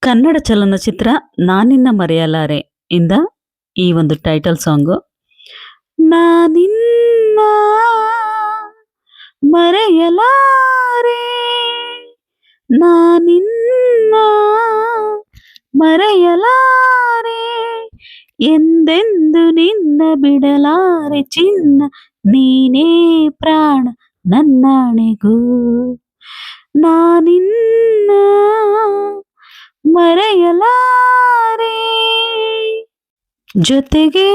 ಕನ್ನಡ ಚಲನಚಿತ್ರ ನಾನಿನ್ನ ಮರೆಯಲಾರೆ ಇಂದ ಈ ಒಂದು ಟೈಟಲ್ ಸಾಂಗು. ನಾನಿನ್ನ ಮರೆಯಲಾರೆ, ನಾನಿನ್ನ ಮರೆಯಲಾರೆ, ಎಂದೆಂದು ನಿನ್ನ ಬಿಡಲಾರೆ ಚಿನ್ನ, ನೀನೇ ಪ್ರಾಣ ನನ್ನಾಣೆಗೂ. ನಾನಿನ್ನ ಮರೆಯಲಾರೆ, ಜೊತೆಗೆ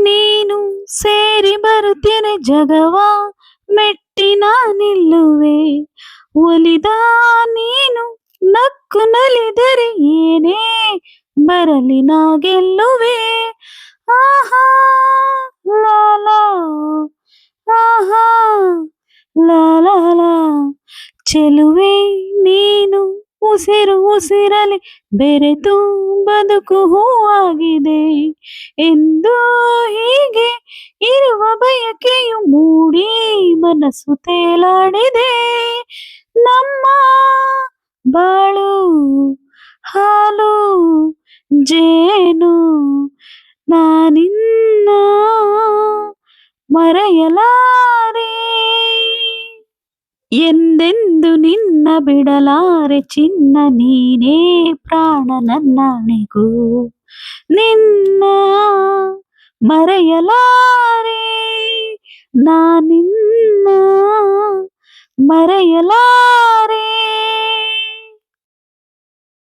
ನೀನು ಸೇರಿ ಬರುತ್ತೇನೆ, ಜಗವ ಮೆಟ್ಟಿ ನಿಲ್ಲುವೆ, ಒಲಿದ ನೀನು ನಕ್ಕು ನಲಿದರೆ ಏನೇ ಬರಲಿ ನಾ ಗೆಲ್ಲುವೆ. ಆಹಾ ಲಾಲಾ, ಆಹಾ ಲಾಲಾ, ಚೆಲುವೆ ನೀನು ಉಸಿರು ಉಸಿರಲಿ ಬೆರೆತು ಬದುಕು ಹೂವಾಗಿದೆ ಎಂದು ಹೀಗೆ ಇರುವ ಬಯಕೆಯು ಮೂಡಿ ಮನಸ್ಸು ತೇಲಾಡಿದೆ. ನಮ್ಮ ಬಾಳು ಹಾಲು ಜೇನು, ನಾನಿನ್ನ ಮರೆಯಲಾರೆ, ಎಂದೆಂದು ನಿನ್ನ ಬಿಡಲಾರೆ ಚಿನ್ನ, ನೀನೇ ಪ್ರಾಣ ನನ್ನಾಣೆಗೂ. ನಿನ್ನ ಮರೆಯಲಾರೆ, ನಾನಿನ್ನ ಮರೆಯಲಾರೆ.